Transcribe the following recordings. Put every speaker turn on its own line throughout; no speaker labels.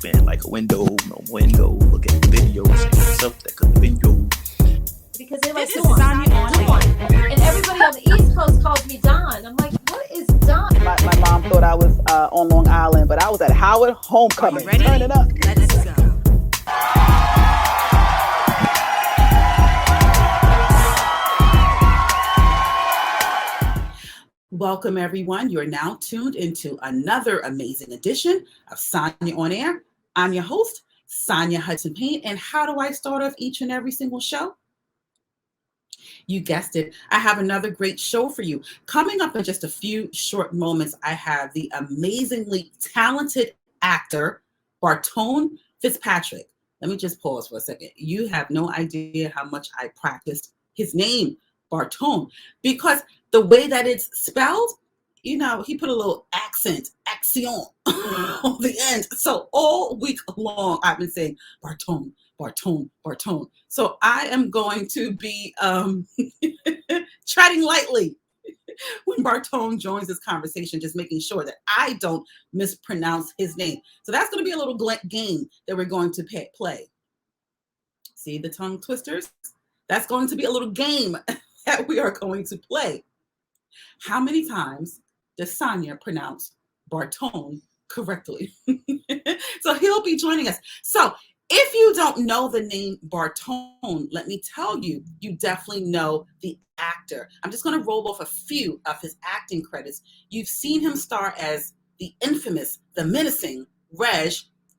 open like a window, no window. Look at the video, say to yourself, that could have been you.
Because they're like, Dawn. And everybody on the East Coast calls me Don. I'm like, what is Don?
My mom thought I was on Long Island, but I was at Howard Homecoming. Turn it up.
Let's go.
Welcome, everyone. You are now tuned into another amazing edition of Sonya on Air. I'm your host, Sonya Hudson Payne. And how do I start off each and every single show? You guessed it. I have another great show for you. Coming up in just a few short moments, I have the amazingly talented actor, Barton Fitzpatrick. Let me just pause for a second. You have no idea how much I practiced his name, Barton, because the way that it's spelled, you know, he put a little action on the end. So all week long, I've been saying Barton, Barton, Barton. So I am going to be treading lightly when Barton joins this conversation, just making sure that I don't mispronounce his name. So that's going to be a little game that we're going to play. See the tongue twisters? That's going to be a little game that we are going to play. How many times does Sonya pronounce Barton correctly? So he'll be joining us. So if you don't know the name Barton, let me tell you, you definitely know the actor. I'm just going to roll off a few of his acting credits. You've seen him star as the infamous, the menacing Reg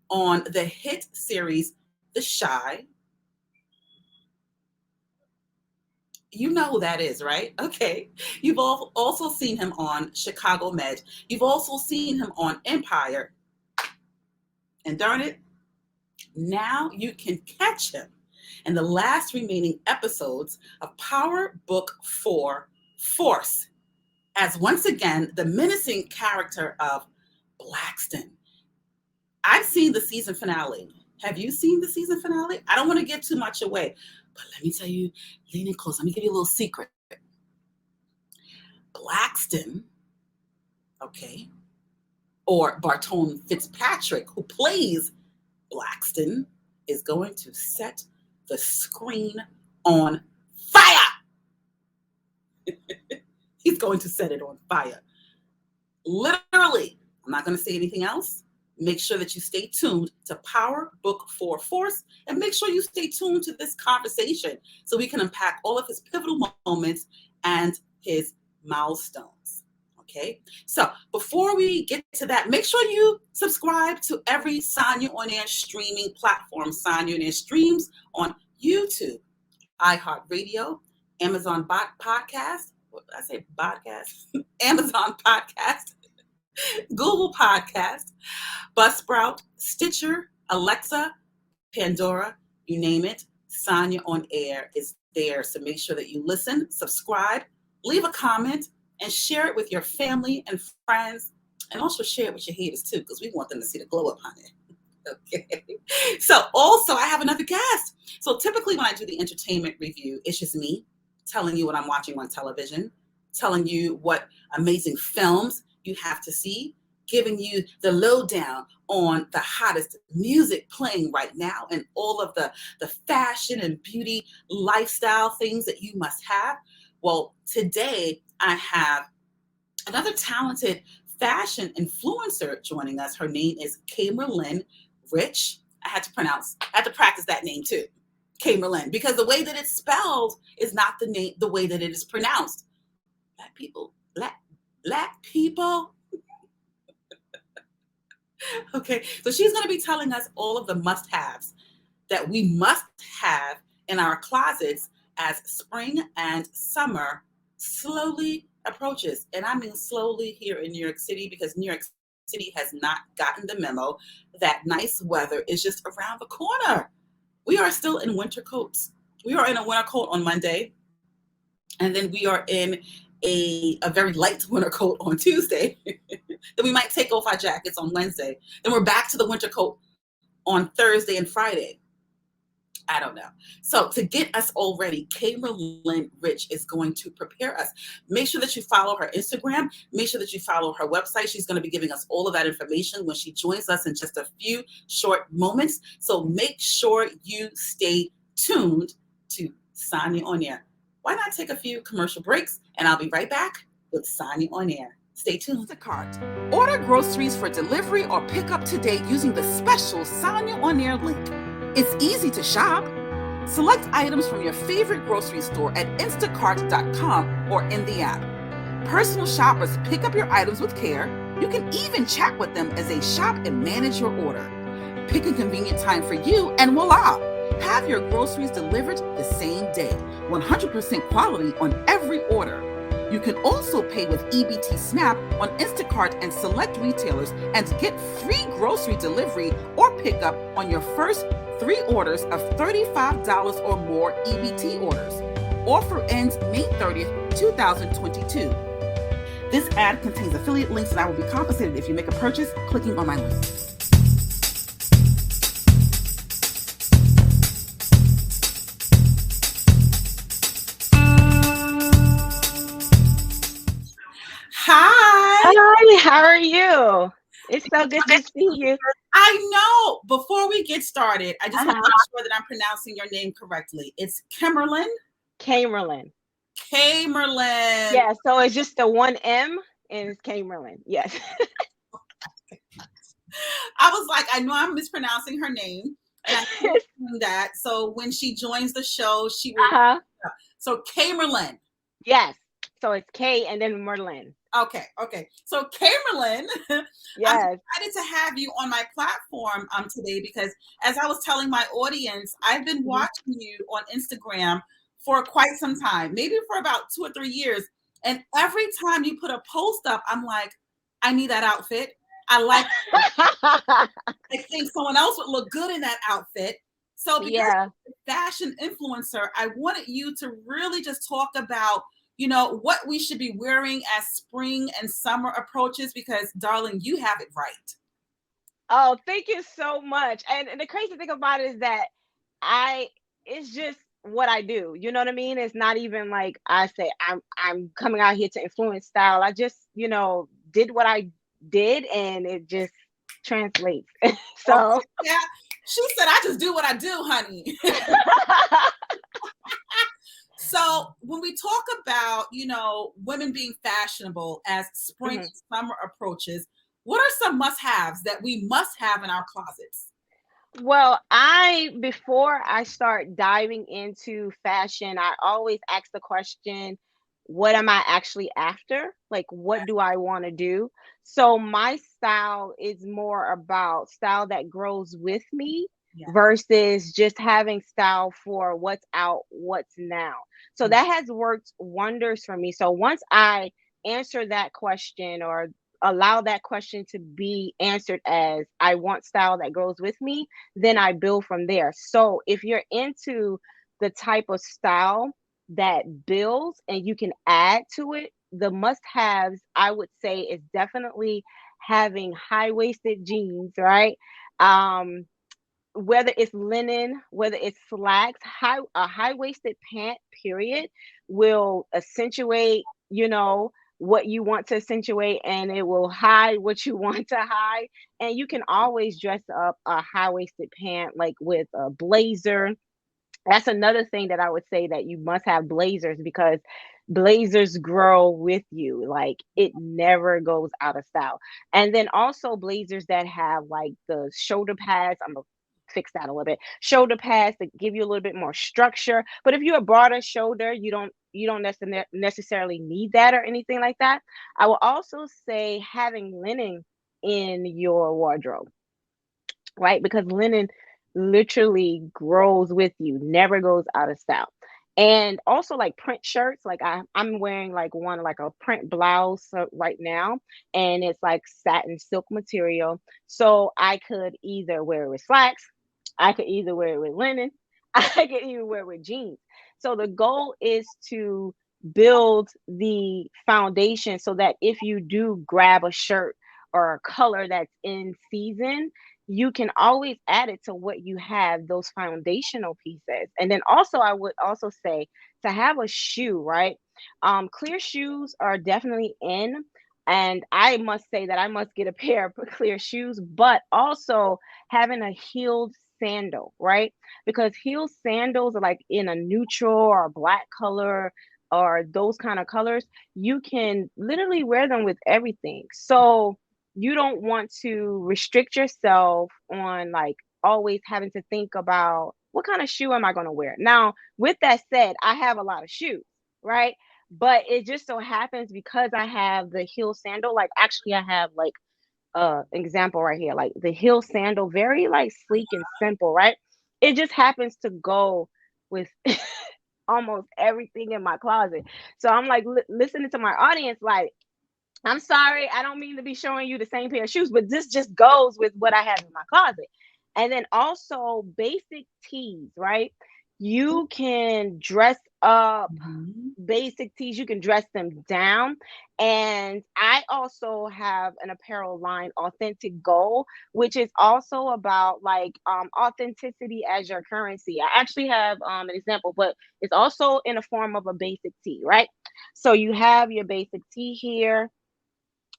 on the hit series The Chi. You know who that is, right? Okay. You've also seen him on Chicago Med. You've also seen him on Empire. And darn it, now you can catch him in the last remaining episodes of Power Book 4, Force, as once again, the menacing character of Braxton. I've seen the season finale. Have you seen the season finale? I don't want to give too much away, but let me tell you, lean in close. Let me give you a little secret. Braxton, okay, or Barton Fitzpatrick, who plays Braxton, is going to set the screen on fire. He's going to set it on fire. Literally. I'm not going to say anything else. Make sure that you stay tuned to Power Book 4 Force, and make sure you stay tuned to this conversation so we can unpack all of his pivotal moments and his milestones. Okay, so before we get to that, make sure you subscribe to every Sonya On Air streaming platform. Sonya On Air streams on YouTube, iHeartRadio, Amazon Podcast. What did I say? Podcast? Amazon Podcast, Google Podcast, Buzzsprout, Stitcher, Alexa, Pandora, you name it. Sonya On Air is there. So make sure that you listen, subscribe, leave a comment, and share it with your family and friends, and also share it with your haters too, because we want them to see the glow up on it. Okay. So also I have another guest. So typically when I do the entertainment review, it's just me telling you what I'm watching on television, telling you what amazing films you have to see, giving you the lowdown on the hottest music playing right now and all of the fashion and beauty lifestyle things that you must have. Well, today I have another talented fashion influencer joining us. Her name is Kemerlin Rich. I had to practice that name too, Kemerlin, because the way that it's spelled is not the way that it is pronounced. Black people. Okay, so she's going to be telling us all of the must-haves that we must have in our closets as spring and summer slowly approaches. And I mean slowly here in New York City, because New York City has not gotten the memo that nice weather is just around the corner. We are still in winter coats. We are in a winter coat on Monday, and then we are in a very light winter coat on Tuesday. Then we might take off our jackets on Wednesday. Then we're back to the winter coat on Thursday and Friday. I don't know. So to get us all ready, Kemerlin Rich is going to prepare us. Make sure that you follow her Instagram. Make sure that you follow her website. She's going to be giving us all of that information when she joins us in just a few short moments. So make sure you stay tuned to Sonya On Air. Why not take a few commercial breaks, and I'll be right back with Sonya On Air. Stay tuned. Instacart. Order groceries for delivery or pick up today using the special Sonya On Air link. It's easy to shop. Select items from your favorite grocery store at instacart.com or in the app. Personal shoppers pick up your items with care. You can even chat with them as they shop and manage your order. Pick a convenient time for you and voila! Have your groceries delivered the same day. 100% quality on every order. You can also pay with EBT SNAP on Instacart and select retailers and get free grocery delivery or pickup on your first 3 orders of $35 or more EBT orders. Offer ends May 30th, 2022. This ad contains affiliate links and I will be compensated if you make a purchase clicking on my link.
Hi, how are you? It's so good to see you.
I know. Before we get started, I just want to make sure that I'm pronouncing your name correctly. It's Kemerlin?
Kemerlin.
Kemerlin.
Yeah, so it's just the one M and it's Kemerlin. Yes.
I was like, I know I'm mispronouncing her name. And I keep doing that. So when she joins the show, she will. So Kemerlin.
Yes. So it's K and then Merlin.
Okay. So Kemerlin,
yes.
I'm excited to have you on my platform today because as I was telling my audience, I've been watching you on Instagram for quite some time, maybe for about 2 or 3 years. And every time you put a post up, I'm like, I need that outfit. I like I think someone else would look good in that outfit. So because you're a fashion influencer, I wanted you to really just talk about what we should be wearing as spring and summer approaches because, darling, you have it right.
Oh, thank you so much. And the crazy thing about it is that it's just what I do. You know what I mean? It's not even like I say I'm coming out here to influence style. I just, did what I did and it just translates. So
yeah, she said, I just do what I do, honey. So when we talk about, women being fashionable as spring and summer approaches, what are some must-haves that we must have in our closets?
Well, before I start diving into fashion, I always ask the question, what am I actually after? Like, what do I want to do? So my style is more about style that grows with me versus just having style for what's out, what's now. So that has worked wonders for me. So once I answer that question or allow that question to be answered as I want style that grows with me, then I build from there. So if you're into the type of style that builds and you can add to it, the must-haves I would say is definitely having high-waisted jeans, right? Whether it's linen, whether it's slacks, a high-waisted pant, period, will accentuate, what you want to accentuate, and it will hide what you want to hide. And you can always dress up a high-waisted pant like with a blazer. That's another thing that I would say that you must have blazers because blazers grow with you. Like it never goes out of style. And then also blazers that have like the shoulder pads. I'm gonna fix that a little bit. Shoulder pads that give you a little bit more structure. But if you're a broader shoulder, you don't necessarily need that or anything like that. I will also say having linen in your wardrobe, right? Because linen literally grows with you, never goes out of style. And also like print shirts, like I'm wearing like a print blouse right now, and it's like satin silk material. So I could either wear it with slacks, I could either wear it with linen, I could even wear it with jeans. So the goal is to build the foundation so that if you do grab a shirt or a color that's in season, you can always add it to what you have, those foundational pieces. And then also, I would also say to have a shoe, right? Clear shoes are definitely in. And I must say that I must get a pair of clear shoes, but also having a heeled sandal, right? Because heeled sandals are like in a neutral or a black color or those kind of colors. You can literally wear them with everything. So you don't want to restrict yourself on like always having to think about what kind of shoe am I going to wear. Now, with that said, I have a lot of shoes, right? But it just so happens because I have the heel sandal, like actually I have like example right here, like the heel sandal, very like sleek and simple, right? It just happens to go with almost everything in my closet. So I'm like listening to my audience, like, I'm sorry, I don't mean to be showing you the same pair of shoes, but this just goes with what I have in my closet. And then also basic tees, right? You can dress up basic tees, you can dress them down. And I also have an apparel line, Authentic Gold, which is also about like authenticity as your currency. I actually have an example, but it's also in a form of a basic tee, right? So you have your basic tee here,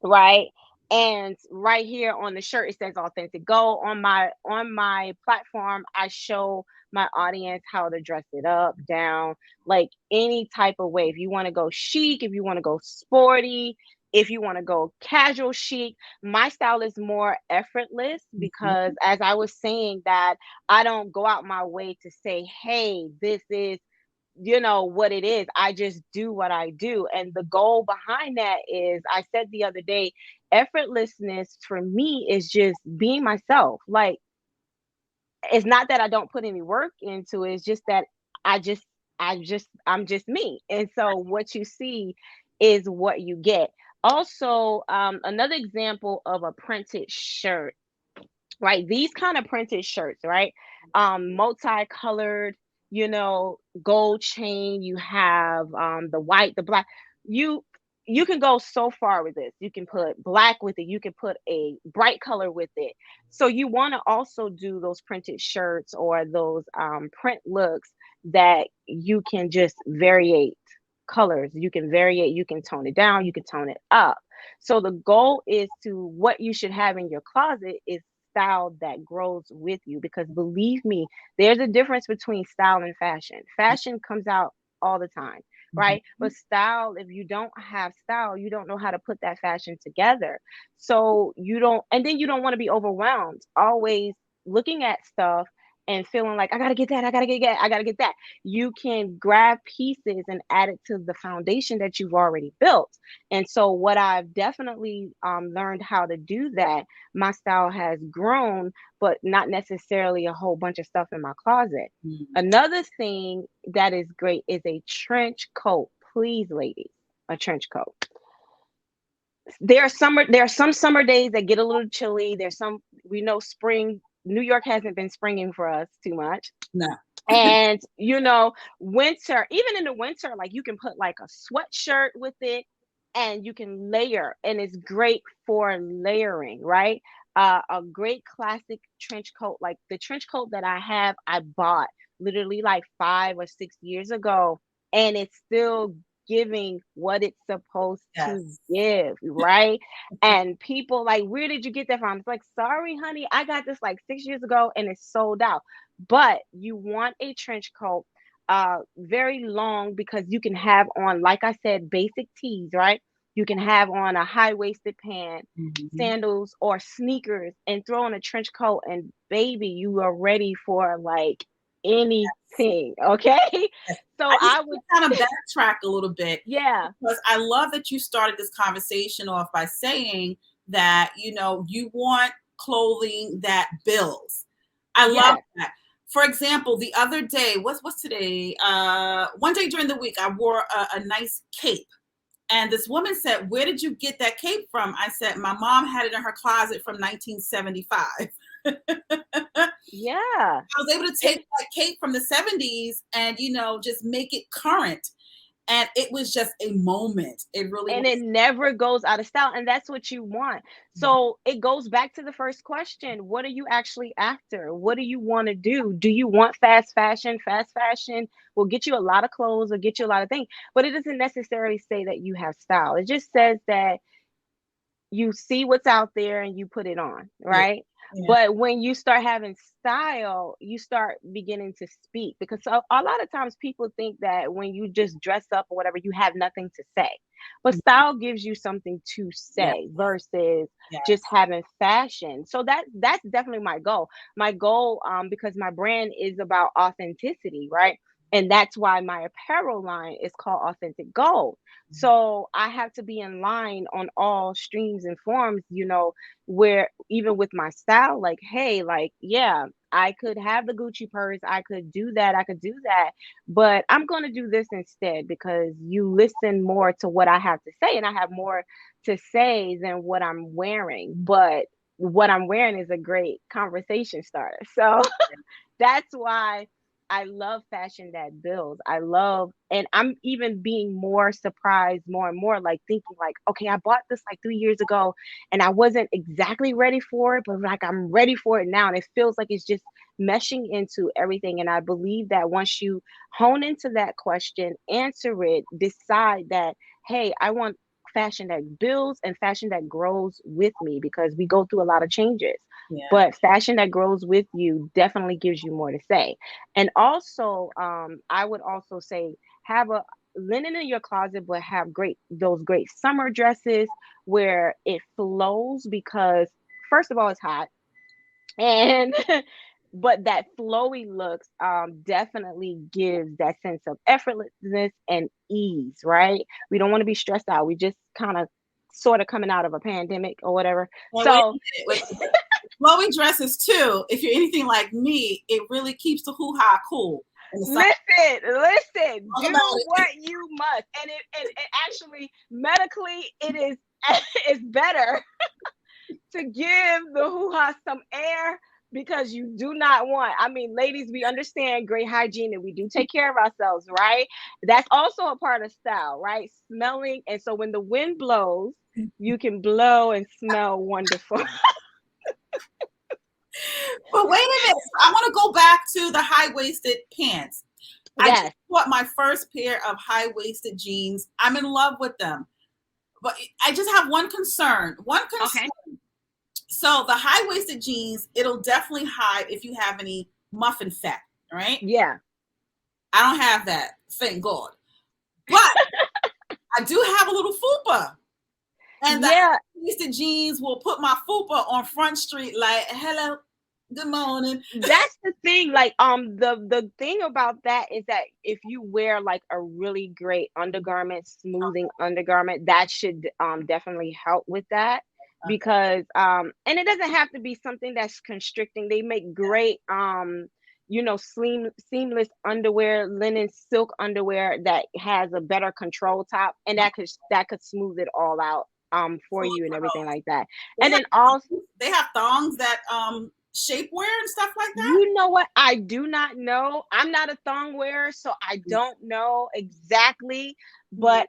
right? And right here on the shirt it says Authentic Gold. On my platform I show my audience how to dress it up, down, like any type of way. If you want to go chic, if you want to go sporty, if you want to go casual chic, my style is more effortless because as I was saying that I don't go out my way to say, hey, this is what it is. I just do what I do. And the goal behind that is, I said the other day, effortlessness for me is just being myself. Like, it's not that I don't put any work into it. It's just that I'm just me. And so what you see is what you get. Also, another example of a printed shirt, right? These kind of printed shirts, right? Multicolored, gold chain, you have the white, the black. You can go so far with this. You can put black with it, you can put a bright color with it. So you want to also do those printed shirts or those print looks that you can just variate colors. You can variate, you can tone it down, you can tone it up. So the goal is to, what you should have in your closet is style that grows with you, because believe me, there's a difference between style and fashion. Fashion comes out all the time, right? But style, if you don't have style, you don't know how to put that fashion together. So you don't, and then you don't want to be overwhelmed always looking at stuff and feeling like I gotta get that, I gotta get that, I gotta get that. You can grab pieces and add it to the foundation that you've already built. And so what I've definitely learned how to do that, my style has grown, but not necessarily a whole bunch of stuff in my closet. Another thing that is great is a trench coat. Please, ladies, a trench coat. There are some summer days that get a little chilly. We know spring, New York hasn't been springing for us too much.
No.
And winter, even in the winter, like you can put like a sweatshirt with it and you can layer, and it's great for layering, right? A great classic trench coat, like the trench coat that I have, I bought literally like 5 or 6 years ago, and it's still giving what it's supposed to give, right? And people like, where did you get that from? It's like, sorry, honey, I got this like 6 years ago and it's sold out. But you want a trench coat, very long, because you can have on, like I said, basic tees, right? You can have on a high-waisted pant, sandals, or sneakers, and throw on a trench coat, and baby, you are ready for like anything. Okay. So I would
kind of backtrack a little bit.
Yeah.
Because I love that you started this conversation off by saying that, you want clothing that builds. I love that. For example, the other day, what's today? One day during the week, I wore a nice cape. And this woman said, where did you get that cape from? I said, my mom had it in her closet from 1975.
Yeah.
I was able to take that cape from the 70s and, just make it current. And it was just a moment. It really
And
was.
it never goes out of style. And that's what you want. So it goes back to the first question. What are you actually after? What do you want to do? Do you want fast fashion? Fast fashion will get you a lot of clothes or get you a lot of things, but it doesn't necessarily say that you have style. It just says that you see what's out there and you put it on, right?
Yeah.
But when you start having style, you start beginning to speak, because a lot of times people think that when you just dress up or whatever, you have nothing to say. But style gives you something to say versus just having fashion. So that's definitely my goal. My goal, because my brand is about authenticity, right? And that's why my apparel line is called Authentic Gold. So I have to be in line on all streams and forms, where even with my style, like, hey, like, yeah, I could have the Gucci purse, I could do that, but I'm going to do this instead because you listen more to what I have to say, and I have more to say than what I'm wearing. But what I'm wearing is a great conversation starter. So that's why I love fashion that builds. And I'm even being more surprised more and more, like thinking like, okay, I bought this like 3 years ago and I wasn't exactly ready for it, but like I'm ready for it now. And it feels like it's just meshing into everything. And I believe that once you hone into that question, answer it, decide that, hey, I want fashion that builds and fashion that grows with me, because we go through a lot of changes.
Yeah.
But fashion that grows with you definitely gives you more to say. And also, I would also say have a linen in your closet, but have those great summer dresses where it flows, because first of all, it's hot, and but that flowy looks definitely gives that sense of effortlessness and ease, right? We don't want to be stressed out. We just kind of sort of coming out of a pandemic or whatever.
Well, flowy dresses too, if you're anything like me, it really keeps the hoo-ha cool.
Listen, do what you must. And it actually, medically, it is it's better to give the hoo-ha some air, because you do not want, ladies, we understand great hygiene and we do take care of ourselves, right? That's also a part of style, right? Smelling. And so when the wind blows, you can blow and smell wonderful.
But wait a minute, I want to go back to the high-waisted pants. I just bought my first pair of high-waisted jeans. I'm in love with them, but I just have one concern. Okay. So the high-waisted jeans, it'll definitely hide if you have any muffin fat, right?
Yeah.
I don't have that, thank God. But I do have a little fupa. And the high-waisted jeans will put my fupa on Front Street like, hello, good morning.
That's the thing. Like, the thing about that is that if you wear like a really great undergarment, smoothing undergarment, that should definitely help with that. Because and it doesn't have to be something that's constricting. They make great seamless underwear, linen silk underwear that has a better control top, and that could smooth it all out for you and everything like that. And then also
they have thongs that shapewear and stuff like that.
You know what? I do not know. I'm not a thong wearer, so I don't know exactly. But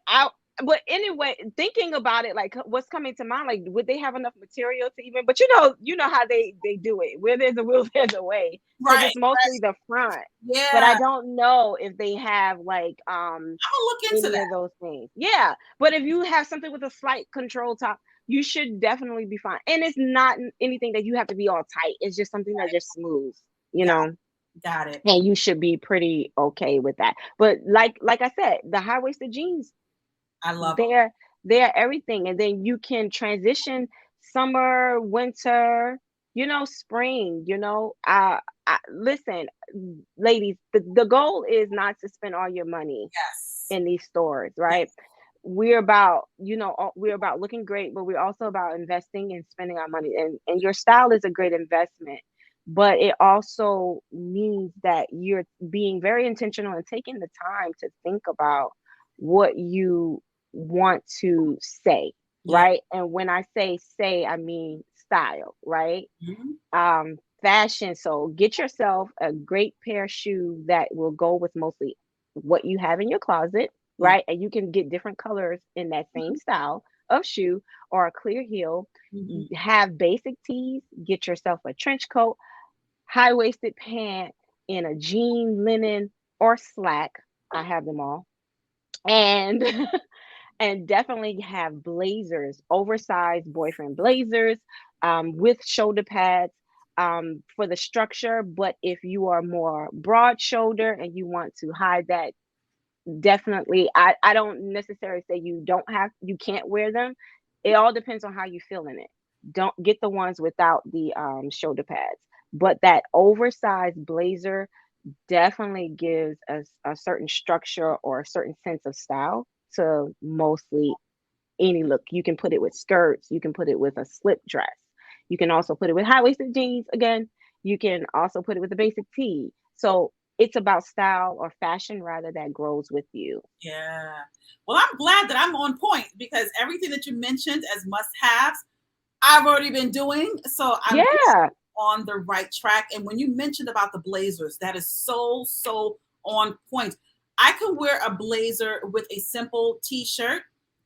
but anyway, thinking about it, like what's coming to mind, like would they have enough material to even? But you know how they do it. Where there's a will, there's a way. Right. It's mostly the front. Yeah. But I don't know if they have like
I'm gonna look into
any of those things. Yeah. But if you have something with a slight control top, you should definitely be fine. And it's not anything that you have to be all tight. It's just something that just smooths,
Got it.
And you should be pretty okay with that. But like I said, the high-waisted jeans,
I love
they're everything. And then you can transition summer, winter, spring, listen, ladies, the goal is not to spend all your money in these stores, right? Yes. We're about looking great, but we're also about investing and spending our money. And your style is a great investment, but it also means that you're being very intentional and taking the time to think about what you want to say, right? And when I say, I mean style, right? Mm-hmm. Fashion. So get yourself a great pair of shoes that will go with mostly what you have in your closet. right? And you can get different colors in that same style of shoe or a clear heel. Have basic tees, get yourself a trench coat, high-waisted pant in a jean, linen, or slack. I have them all. And and definitely have blazers, oversized boyfriend blazers, with shoulder pads, for the structure. But if you are more broad shoulder and you want to hide that, definitely, I don't necessarily say you can't wear them. It all depends on how you feel in it. Don't get the ones without the shoulder pads, but that oversized blazer definitely gives a certain structure or a certain sense of style to mostly any look. You can put it with skirts, you can put it with a slip dress, you can also put it with high-waisted jeans. Again, you can also put it with a basic tee. So it's about style or fashion rather that grows with you.
Yeah. Well, I'm glad that I'm on point because everything that you mentioned as must-haves, I've already been doing. So I'm on the right track. And when you mentioned about the blazers, that is so on point. I can wear a blazer with a simple t-shirt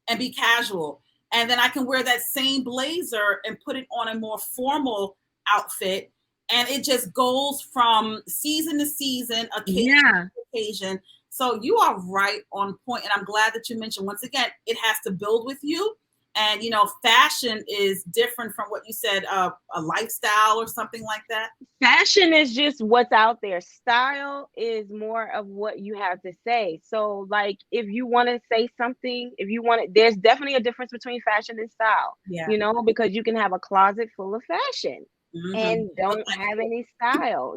and be casual. And then I can wear that same blazer and put it on a more formal outfit. And it just goes from season to season, occasion to occasion. So you are right on point. And I'm glad that you mentioned, once again, it has to build with you. And, fashion is different from what you said, a lifestyle or something like that.
Fashion is just what's out there. Style is more of what you have to say. So, like, if you want to say something, there's definitely a difference between fashion and style, because you can have a closet full of fashion and don't have any style,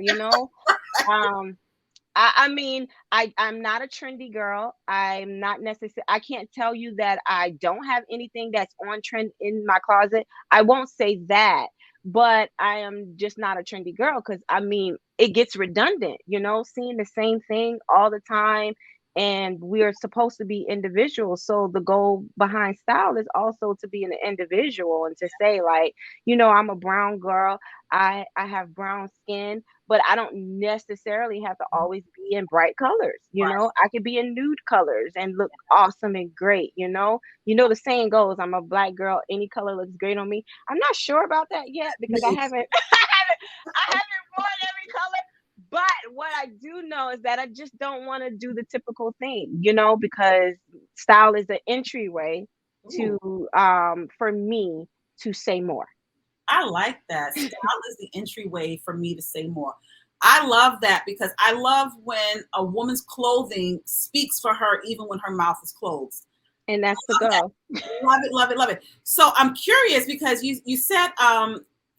I mean, I'm not a trendy girl. I'm not necessarily, I can't tell you that I don't have anything that's on trend in my closet. I won't say that, but I am just not a trendy girl because, I mean, it gets redundant, seeing the same thing all the time. And we are supposed to be individuals. So the goal behind style is also to be an individual and to say, like, I'm a brown girl. I have brown skin, but I don't necessarily have to always be in bright colors. I could be in nude colors and look awesome and great. The saying goes, I'm a black girl. Any color looks great on me. I'm not sure about that yet because I haven't worn every color. But what I do know is that I just don't want to do the typical thing, because style is an entryway to, for me to say more.
I like that. Style is the entryway for me to say more. I love that because I love when a woman's clothing speaks for her, even when her mouth is closed.
And that's the goal.
Love it. So I'm curious because you said,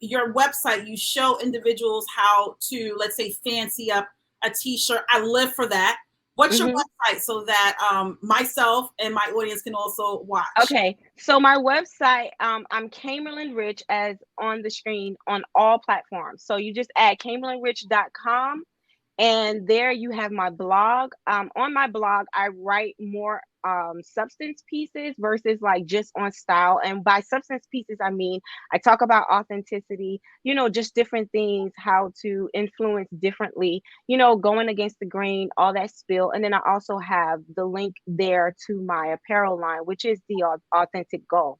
your website, you show individuals how to, let's say, fancy up a t-shirt. I live for that. What's your website so that myself and my audience can also watch?
Okay, so my website, I'm Kemerlin Rich, as on the screen on all platforms. So you just add kemerlinrich.com, and there you have my blog. On my blog, I write more substance pieces versus like just on style. And by substance pieces, I mean, I talk about authenticity, just different things, how to influence differently, going against the grain, all that spill. And then I also have the link there to my apparel line, which is the Authentic Goal.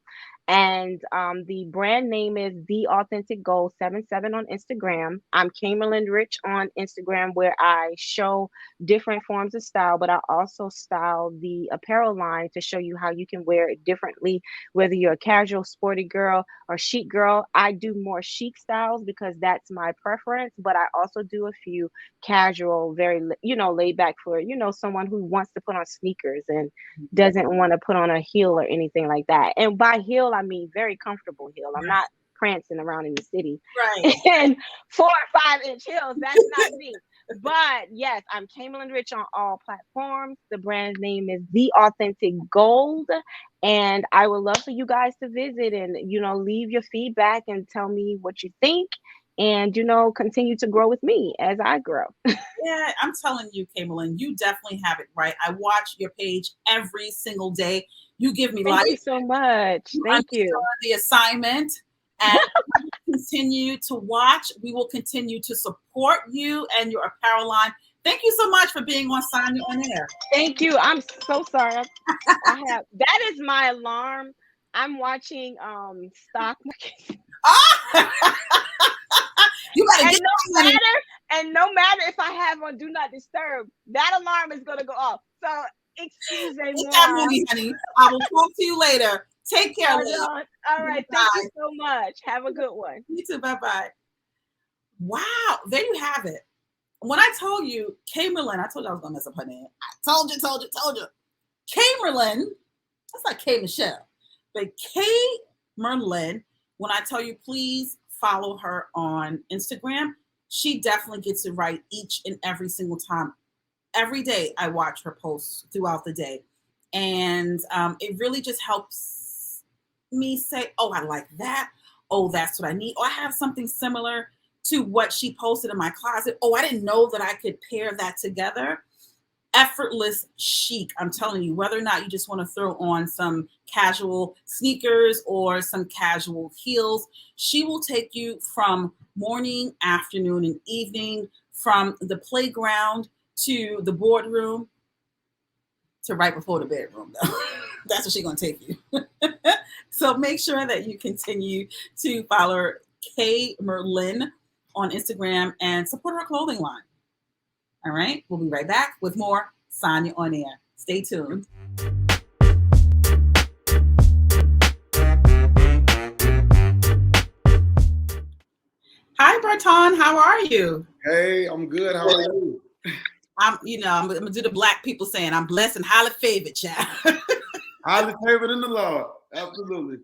And the brand name is The Authentic Goal 77 on Instagram. I'm Kemerlin Rich on Instagram, where I show different forms of style, but I also style the apparel line to show you how you can wear it differently, whether you're a casual, sporty girl or chic girl. I do more chic styles because that's my preference, but I also do a few casual, very, laid back for, someone who wants to put on sneakers and doesn't want to put on a heel or anything like that. And by heel, I mean very comfortable heel. I'm not prancing around in the city in 4 or 5 inch heels. That's not me. But yes, I'm Kemerlin Rich on all platforms. The brand name is The Authentic Gold. And I would love for you guys to visit and, leave your feedback and tell me what you think. And, continue to grow with me as I grow.
Yeah, I'm telling you, Kemerlin, you definitely have it right. I watch your page every single day. You give me life.
Thank you so much. Thank you.
The assignment. And we will continue to watch. We will continue to support you and your apparel line. Thank you so much for being on Sonya on Air.
Thank you. I'm so sorry. That is my alarm. I'm watching stock market.
You gotta get
no matter if I have on Do Not Disturb, that alarm is gonna go off. So excuse me.
Get that movie, honey. I will talk to you later. Take care.
All right. Thank you so much. Have a good one.
You too. Bye-bye. Wow. There you have it. When I told you Kemerlin, I told you I was gonna mess up her name. I told you. Kemerlin, that's like K Michelle. But Kemerlin, when I tell you, please follow her on Instagram. She definitely gets it right each and every single time. Every day I watch her posts throughout the day. And it really just helps me say, oh, I like that. Oh, that's what I need. Oh, I have something similar to what she posted in my closet. Oh, I didn't know that I could pair that together. Effortless chic. I'm telling you, whether or not you just want to throw on some casual sneakers or some casual heels, she will take you from morning, afternoon, and evening, from the playground to the boardroom to right before the bedroom. That's what she's going to take you. So make sure that you continue to follow Kemerlin on Instagram and support her clothing line. All right, we'll be right back with more Sonya on Air. Stay tuned. Hi, Barton. How are you?
Hey, I'm good. How are you?
I'm gonna do the black people saying I'm blessed and highly favored, child.
Highly favored in the Lord. Absolutely.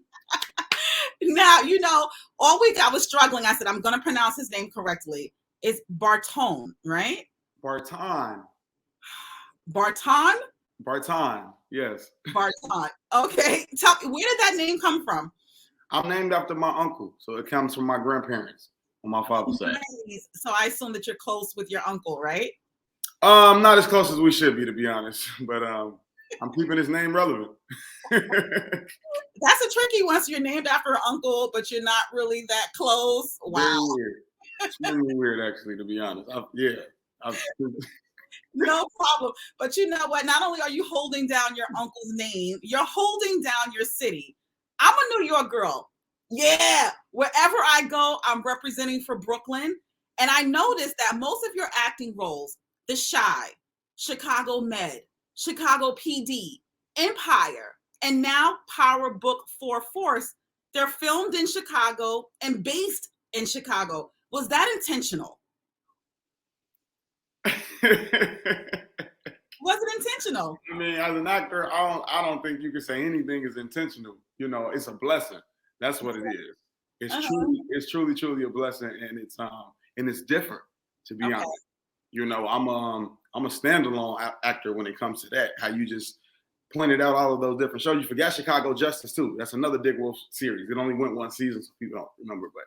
Now, all week I was struggling. I said, I'm going to pronounce his name correctly. It's Barton, right?
Barton.
Barton?
Barton, yes.
Barton. Okay. Tell me, where did that name come from?
I'm named after my uncle, so it comes from my grandparents on my father's side.
Nice. So I assume that you're close with your uncle, right?
Not as close as we should be, to be honest, but I'm keeping his name relevant.
That's a tricky one. So you're named after an uncle, but you're not really that close. Wow.
Very weird. It's really weird, actually, to be honest.
No problem. But you know what? Not only are you holding down your uncle's name, you're holding down your city. I'm a New York girl. Yeah. Wherever I go, I'm representing for Brooklyn. And I noticed that most of your acting roles, The Chi, Chicago Med, Chicago PD, Empire, and now Power Book 4 Force, they're filmed in Chicago and based in Chicago. Was that intentional? Was it intentional?
I mean, as an actor, I don't think you can say anything is intentional. It's a blessing. That's what it is. It's truly a blessing, and it's different, to be honest. I'm a standalone actor when it comes to that. How you just pointed out all of those different shows. You forgot Chicago Justice too. That's another Dick Wolf series. It only went one season, so people don't remember. But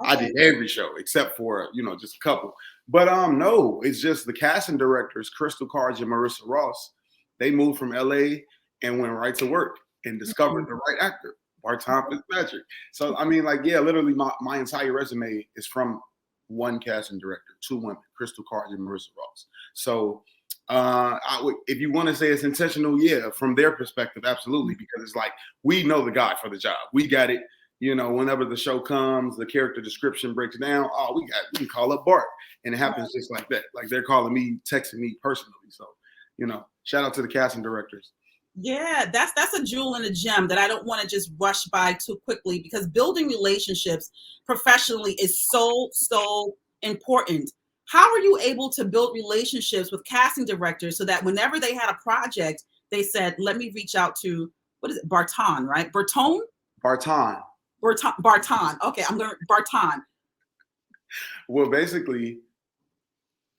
I did every show except for just a couple. But no, it's just the casting directors, Crystal Carge and Marissa Ross. They moved from LA and went right to work and discovered the right actor, Barton Fitzpatrick. So I mean, literally my entire resume is from one casting director, two women, Crystal Carge and Marissa Ross. So if you want to say it's intentional, yeah, from their perspective, absolutely, because it's like we know the guy for the job. We got it. Whenever the show comes, the character description breaks down. Oh, we can call up Bart, and it happens just like that. Like they're calling me, texting me personally. So, shout out to the casting directors.
Yeah, that's a jewel and a gem that I don't want to just rush by too quickly, because building relationships professionally is so important. How are you able to build relationships with casting directors so that whenever they had a project, they said, let me reach out to, what is it, Barton, right? Barton. Okay, I'm going to Barton.
Well, basically,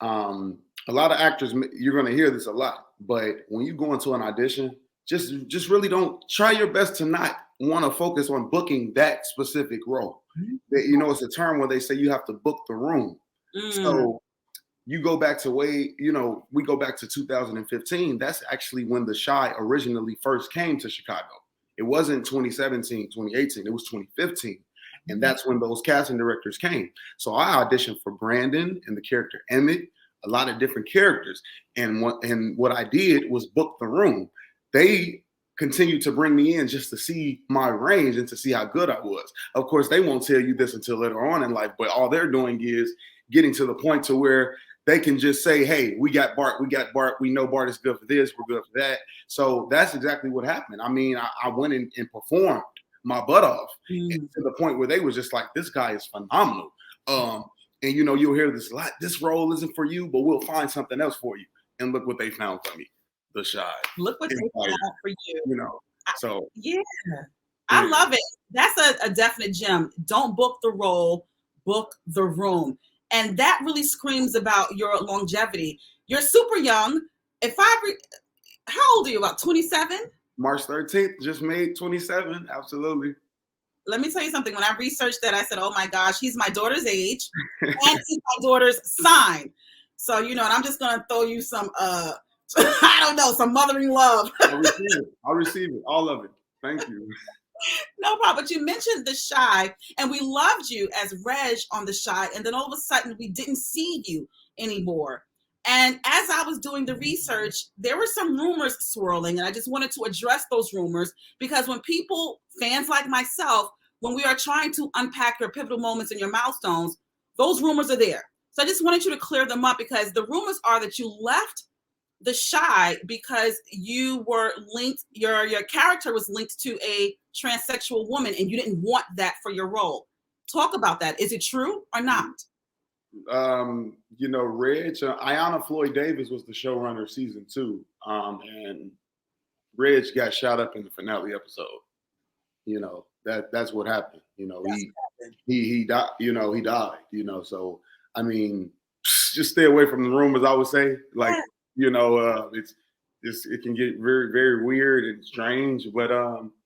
a lot of actors, you're going to hear this a lot, but when you go into an audition, just really don't try your best to not want to focus on booking that specific role. Mm-hmm. It's a term where they say you have to book the room. So you go back to we go back to 2015. That's actually when The Chi originally first came to Chicago. It wasn't 2017, 2018. It was 2015. And that's when those casting directors came. So I auditioned for Brandon and the character Emmett. a lot of different characters. And what I did was book the room. They continued to bring me in just to see my range and to see how good I was. Of course, they won't tell you this until later on in life, but all they're doing is getting to the point to where they can just say, hey, we got Bart. We know Bart is good for this. We're good for that. So that's exactly what happened. I mean, I went in and performed my butt off to the point where they was just like, this guy is phenomenal. And, you know, you'll hear this a lot. This role isn't for you, but we'll find something else for you. And look what they found for me. The Chi.
Look what they found for you.
You know, so.
Yeah. I love it. That's a definite gem. Don't book the role, book the room. And that really screams about your longevity. You're super young. How old are you? About 27?
March 13th, just made 27. Absolutely.
Let me tell you something. When I researched that, I said, oh my gosh, he's my daughter's age and he's my daughter's sign. So, you know, and I'm just going to throw you some, I don't know, some mothering love.
I'll receive it. All of it. Thank you.
No problem. But you mentioned The Chi, and we loved you as Reg on The Chi, and then all of a sudden we didn't see you anymore. And as I was doing the research, there were some rumors swirling, and I just wanted to address those rumors because when people, fans like myself, when we are trying to unpack your pivotal moments and your milestones, those rumors are there. So I just wanted you to clear them up because the rumors are that you left The Chi because you were linked, your character was linked to a transsexual woman and you didn't want that for your role. Talk about that. Is it true or not?
You know, Reg, Ayanna Floyd Davis was the showrunner of season 2. And Reg got shot up in the finale episode. You know, that's what happened. You know, he died, he died, so I mean, just stay away from the rumors, I would say. Like, it can get very, very weird and strange, but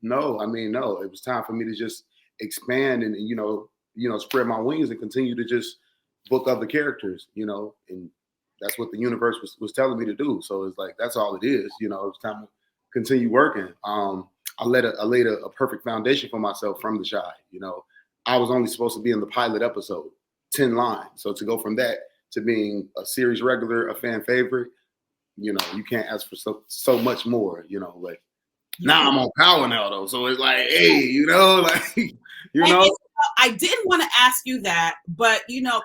no, it was time for me to just expand and spread my wings and continue to just book other characters, and that's what the universe was telling me to do. So it's like, that's all it is, it was time to continue working. I laid a perfect foundation for myself from The Chi. I was only supposed to be in the pilot episode, 10 lines. So to go from that to being a series regular, a fan favorite, you can't ask for so much more, like now I'm on Power now though. So it's like, hey,
I didn't want to ask you that, but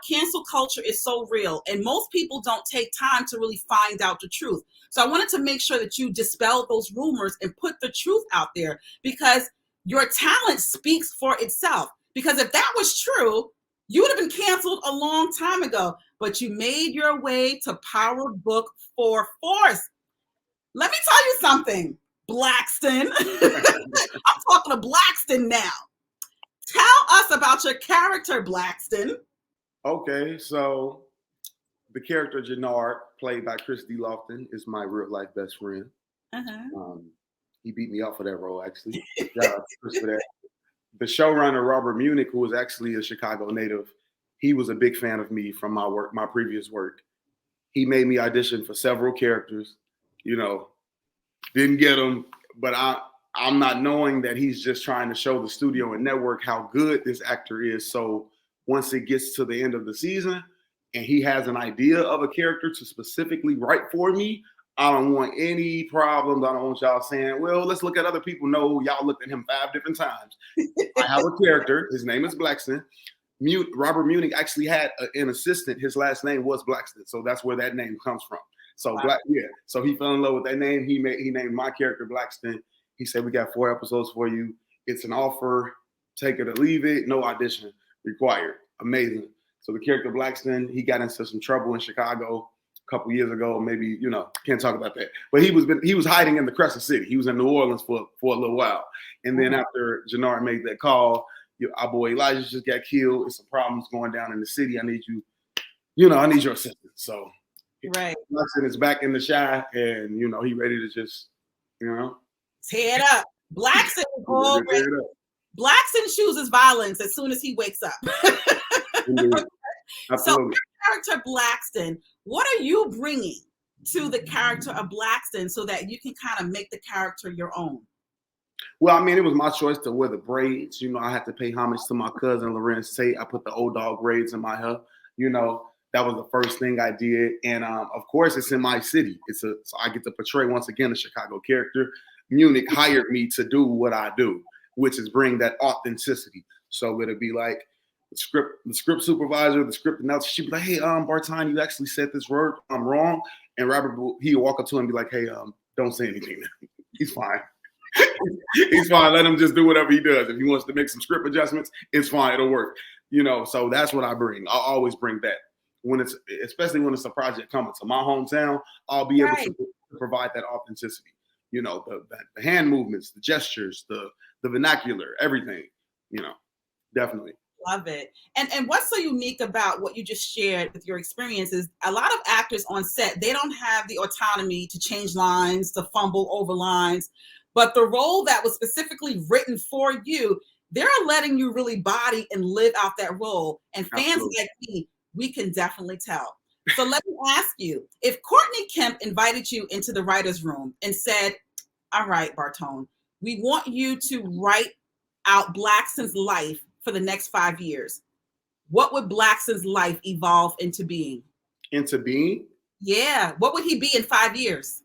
cancel culture is so real and most people don't take time to really find out the truth. So I wanted to make sure that you dispel those rumors and put the truth out there because your talent speaks for itself. Because if that was true, you would have been canceled a long time ago, but you made your way to Power Book 4 Force. Let me tell you something, Braxton. I'm talking to Braxton now. Tell us about your character, Braxton.
Okay, so the character Jannard, played by Kris Lofton, is my real life best friend. He beat me up for that role, actually. Chris for that. The showrunner, Robert Munich, who was actually a Chicago native, he was a big fan of me from my previous work. He made me audition for several characters, didn't get them, but I'm not knowing that he's just trying to show the studio and network how good this actor is. So once it gets to the end of the season and he has an idea of a character to specifically write for me, I don't want any problems. I don't want y'all saying, well, let's look at other people. No, y'all looked at him 5 different times. I have a character. His name is Braxton. Robert Munich actually had an assistant. His last name was Braxton. So that's where that name comes from. So wow. So he fell in love with that name. He named my character Braxton. He said, we got 4 episodes for you. It's an offer. Take it or leave it. No audition required. Amazing. So the character Braxton, he got into some trouble in Chicago a couple years ago. Maybe, can't talk about that. But he was hiding in the Crescent City. He was in New Orleans for a little while. And then after Jannard made that call, our boy Elijah just got killed. It's some problems going down in the city. I need you, I need your assistance. So
right.
Braxton is back in The Chi and, he ready to just,
tear it up. Braxton chooses violence as soon as he wakes up. So character Braxton, what are you bringing to the character of Braxton so that you can kind of make the character your own?
Well, it was my choice to wear the braids. I had to pay homage to my cousin, Larenz Tate. I put the old dog braids in my hair. That was the first thing I did. And of course, it's in my city. So I get to portray, once again, a Chicago character. Munich hired me to do what I do, which is bring that authenticity. So it'll be like the script supervisor, the script announcer, she'd be like, hey, Barton, you actually said this word, I'm wrong. And Robert, he'll walk up to him and be like, hey, don't say anything. He's fine. He's fine. Let him just do whatever he does. If he wants to make some script adjustments, it's fine. It'll work. So that's what I bring. I'll always bring that. Especially when it's a project coming to my hometown, I'll be able to provide that authenticity. The hand movements, the gestures, the vernacular, everything. Definitely.
Love it. And what's so unique about what you just shared with your experiences, a lot of actors on set, they don't have the autonomy to change lines, to fumble over lines, but the role that was specifically written for you, they're letting you really body and live out that role. And fans
Absolutely.
like me, we can definitely tell. So let me ask you, if Courtney Kemp invited you into the writer's room and said, all right, Barton, we want you to write out Braxton's life for the next 5 years, what would Braxton's life evolve into being?
Into being?
Yeah. What would he be in 5 years?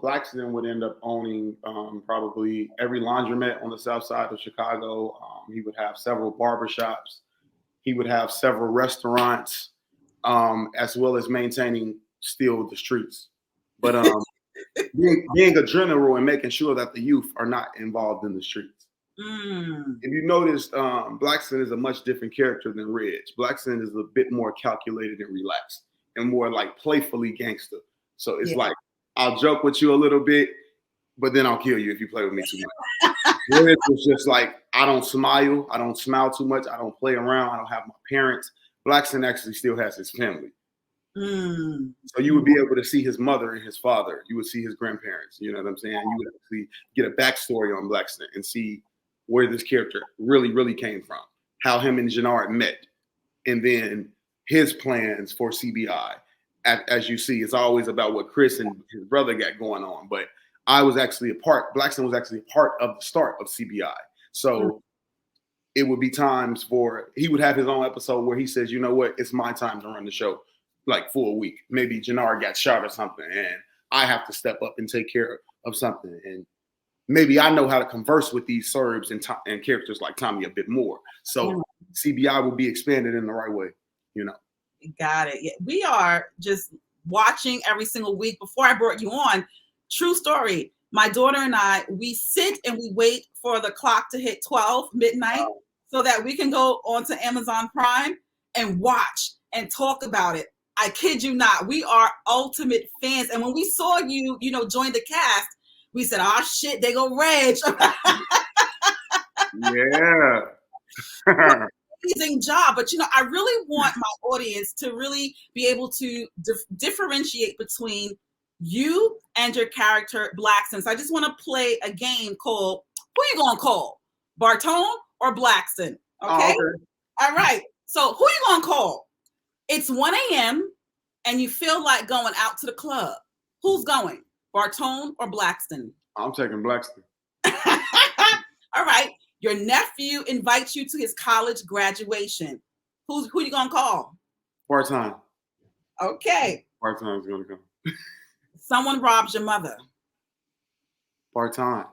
Braxton would end up owning probably every laundromat on the south side of Chicago. He would have several barbershops. He would have several restaurants, as well as maintaining still the streets. But being a general and making sure that the youth are not involved in the streets. If you notice, Braxton is a much different character than Reg. Braxton is a bit more calculated and relaxed and more like playfully gangster. So it's like, I'll joke with you a little bit, but then I'll kill you if you play with me too much. Reg was just like, I don't smile. I don't smile too much. I don't play around. I don't have my parents. Braxton actually still has his family. So you would be able to see his mother and his father. You would see his grandparents. You know what I'm saying? You would actually get a backstory on Braxton and see where this character really, really came from, how him and Jannard met, and then his plans for CBI. As you see, it's always about what Kris and his brother got going on. But Braxton was actually a part of the start of CBI. So it would be times he would have his own episode where he says, you know what, it's my time to run the show, like for a week. Maybe Jannard got shot or something, and I have to step up and take care of something. And maybe I know how to converse with these Serbs and characters like Tommy a bit more. So CBI will be expanded in the right way,
Got it. Yeah, we are just watching every single week. Before I brought you on, true story, my daughter and I, we sit and we wait for the clock to hit 12 midnight so that we can go onto Amazon Prime and watch and talk about it. I kid you not. We are ultimate fans. And when we saw you, join the cast, we said, oh, shit, they go Reg.
Yeah.
Amazing job. But, I really want my audience to really be able to differentiate between you and your character, Braxton. So I just want to play a game called, who you going to call? Barton or Braxton? Okay? All right. So who you going to call? It's 1 a.m. and you feel like going out to the club. Who's going? Barton or Braxton?
I'm taking Braxton.
All right. Your nephew invites you to his college graduation. Who you gonna call?
Barton.
Okay.
Barton's gonna come.
Someone robs your mother.
Barton.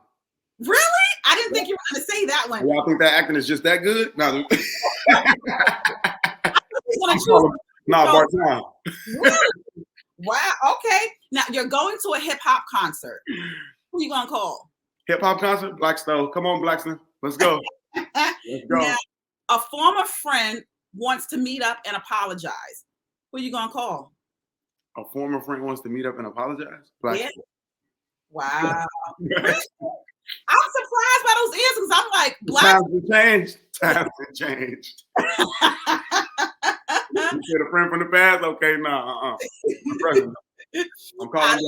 Really? I didn't think you were gonna say that one.
Y'all think that acting is just that good? No. Barton.
Really? Wow. Okay. Now you're going to a hip hop concert. Who you gonna call?
Hip hop concert? Blackstone. Come on, Blackstone. Let's go. Let's go.
Now, a former friend wants to meet up and apologize. Who you gonna call?
A former friend wants to meet up and apologize? Blackstone.
Yeah. Wow. I'm surprised by those answers. I'm like,
Times have changed. You said a friend from the past? Okay, no, I'm calling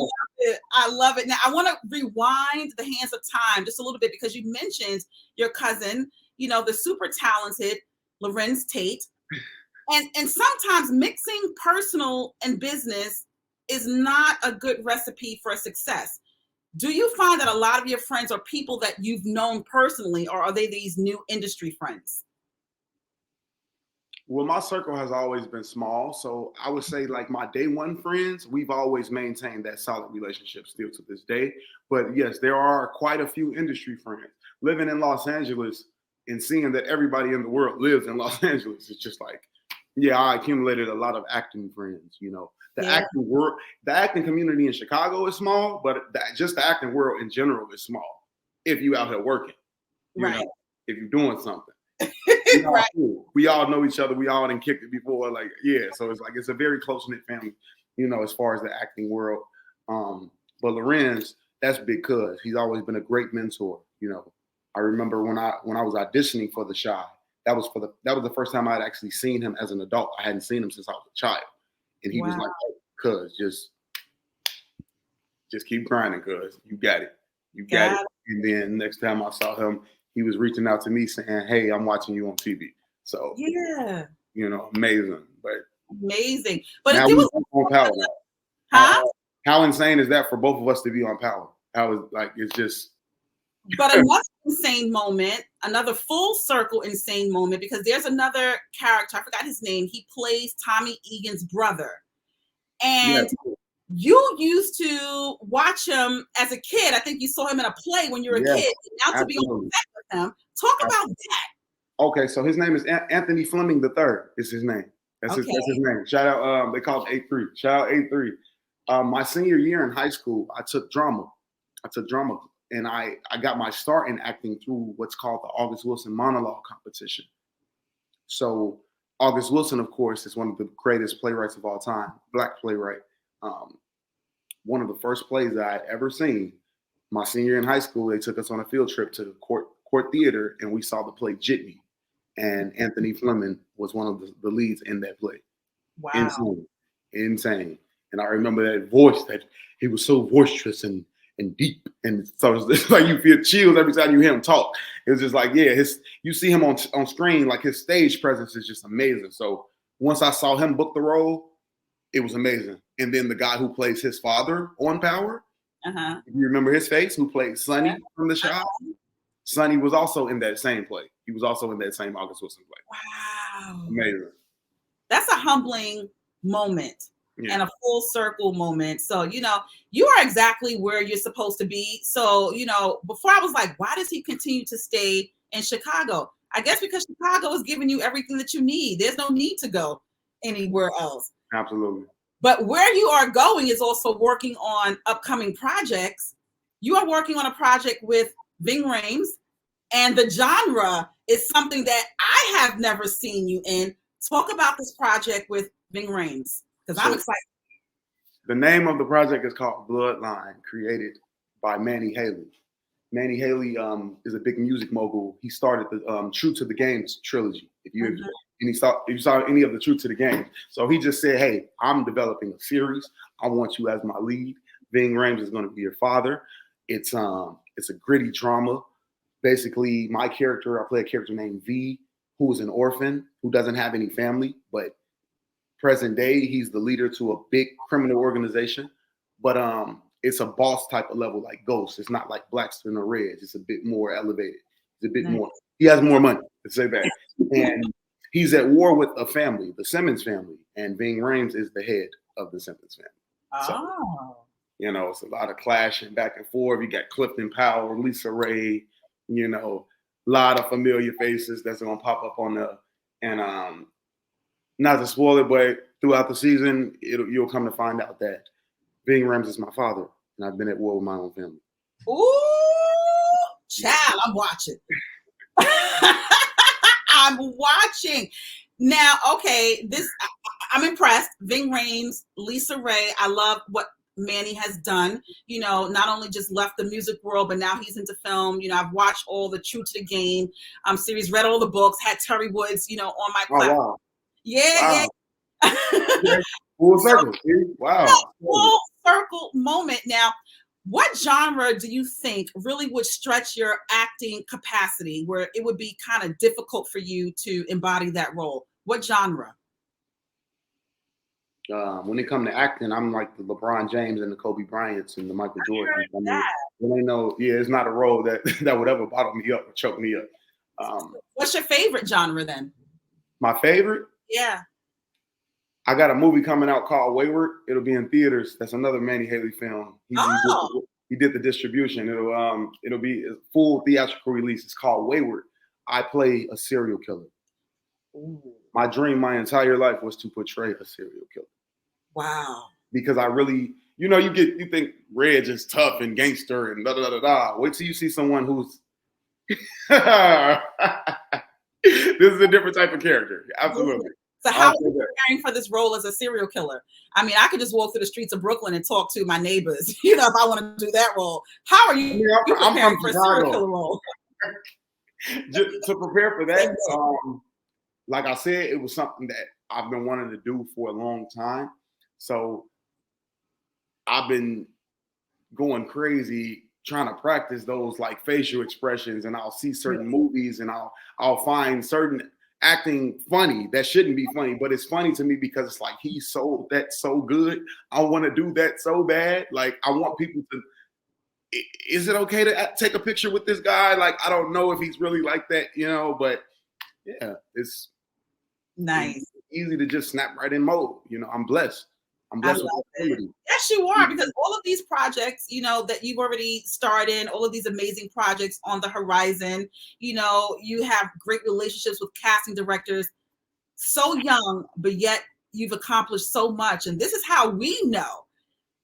I love it. Now, I want to rewind the hands of time just a little bit because you mentioned your cousin, the super talented Larenz Tate. And sometimes mixing personal and business is not a good recipe for success. Do you find that a lot of your friends are people that you've known personally, or are they these new industry friends?
Well, my circle has always been small. So I would say like my day one friends, we've always maintained that solid relationship still to this day. But yes, there are quite a few industry friends. Living in Los Angeles and seeing that everybody in the world lives in Los Angeles, it's just like, yeah, I accumulated a lot of acting friends, you know. The acting world, the acting community in Chicago is small, but just the acting world in general is small. If you out here working, you know, if you're doing something.
Right.
We all know each other. We all done kicked it before. Like, yeah. So it's like, it's a very close-knit family, you know, as far as the acting world. But Larenz, that's because he's always been a great mentor. You know, I remember when I was auditioning for The Chi, that was the first time I'd actually seen him as an adult. I hadn't seen him since I was a child. And he was like, hey, cuz, just keep grinding, cuz. You got it. You got it. And then next time I saw him, he was reaching out to me saying, hey, I'm watching you on TV. So,
yeah,
you know, amazing. But
amazing. But
now
it was
on Power.
Huh?
How insane is that for both of us to be on Power? How is like it's just.
But another insane moment, another full circle insane moment, because there's another character, I forgot his name. He plays Tommy Egan's brother. And you used to watch him as a kid. I think you saw him in a play when you were a kid. Now to be on set with him. Talk about that.
Okay, so his name is Anthony Fleming III. Is his name. That's his name. Shout out. They call it 8-3. Shout out 8-3. My senior year in high school, I took drama, and I got my start in acting through what's called the August Wilson monologue competition. So August Wilson, of course, is one of the greatest playwrights of all time, Black playwright. One of the first plays that I had ever seen, my senior year in high school, they took us on a field trip to the Court Theater, and we saw the play Jitney. And Anthony Fleming was one of the leads in that play.
Wow.
Insane. And I remember that voice, that he was so boisterous and deep. And so it's like you feel chills every time you hear him talk. It was just like, yeah, you see him on screen, like his stage presence is just amazing. So once I saw him book the role, it was amazing. And then the guy who plays his father on Power, if you remember his face, who played Sonny from The Chi, Sonny was also in that same play. He was also in that same August Wilson play.
Wow.
Amazing.
That's a humbling moment and a full circle moment. So, you know, you are exactly where you're supposed to be. So, you know, before I was like, why does he continue to stay in Chicago? I guess because Chicago is giving you everything that you need. There's no need to go anywhere else.
Absolutely.
But where you are going is also working on upcoming projects. You are working on a project with Ving Rhames, and the genre is something that I have never seen you in. Talk about this project with Ving Rhames, because I'm excited.
The name of the project is called Bloodline, created by Manny Haley. Manny Haley is a big music mogul. He started the True to the Games trilogy. If you saw any of the True to the Game. So he just said, hey, I'm developing a series. I want you as my lead. Ving Rhames is going to be your father. It's a gritty drama. Basically, my character, I play a character named V, who is an orphan, who doesn't have any family, but present day, he's the leader to a big criminal organization. But it's a boss type of level, like Ghost. It's not like Braxton or Reds. It's a bit more elevated. It's a bit more. He has more money, to say that. And he's at war with a family, the Simmons family, and Ving Rhames is the head of the Simmons family. So, you know, it's a lot of clashing back and forth. You got Clifton Powell, Lisa Ray, you know, a lot of familiar faces that's gonna pop up on the, and not to spoil it, but throughout the season, you'll come to find out that Ving Rhames is my father, and I've been at war with my own family.
Ooh, child, I'm watching. I'm watching. Now, okay, I'm impressed. Ving Rhames, Lisa Ray, I love what Manny has done. You know, not only just left the music world, but now he's into film. You know, I've watched all the True to the Game series, read all the books, had Terry Woods, you know, on my platform.
Wow.
Yeah.
Full circle. Wow.
Full circle moment. Now, what genre do you think really would stretch your acting capacity, where it would be kind of difficult for you to embody that role? What genre?
When it comes to acting, I'm like the LeBron James and the Kobe Bryants and the Michael Jordan. It's not a role that would ever bottle me up or choke me up.
What's your favorite genre then?
My favorite?
Yeah.
I got a movie coming out called Wayward. It'll be in theaters. That's another Manny Haley film. He did the distribution. It'll be a full theatrical release. It's called Wayward. I play a serial killer.
Ooh.
My dream my entire life was to portray a serial killer.
Wow.
Because I really, you think Reg is tough and gangster and da da da da. Wait till you see someone who's this is a different type of character. Absolutely.
So how are you preparing for this role as a serial killer? I mean, I could just walk through the streets of Brooklyn and talk to my neighbors, if I want to do that role. How are you, preparing for a serial killer role?
Just to prepare for that, like I said, it was something that I've been wanting to do for a long time. So I've been going crazy trying to practice those like facial expressions, and I'll see certain movies and I'll find certain acting funny that shouldn't be funny, but it's funny to me because it's like he's so good. I want to do that so bad. Like I want people to. Is it okay to take a picture with this guy? Like I don't know if he's really like that, but yeah, it's
nice.
It's easy to just snap right in mode. I'm blessed. I'm blessed with opportunity.
Yes, you are, because all of these projects, that you've already started, all of these amazing projects on the horizon, you have great relationships with casting directors, so young, but yet you've accomplished so much. And this is how we know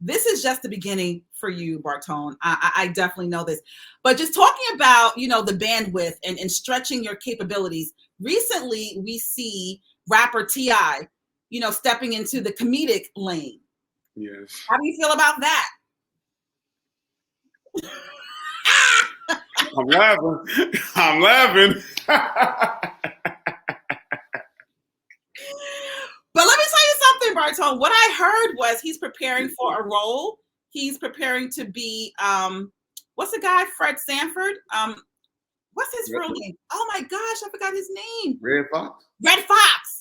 this is just the beginning for you, Barton. I definitely know this. But just talking about, the bandwidth and stretching your capabilities. Recently, we see rapper T.I., stepping into the comedic lane.
Yes.
How do you feel about that?
I'm laughing.
But let me tell you something, Barton. What I heard was he's preparing for a role. He's preparing to be, what's the guy, Fred Sanford? What's his real name? Oh my gosh, I forgot his name.
Red Fox.
Red Fox.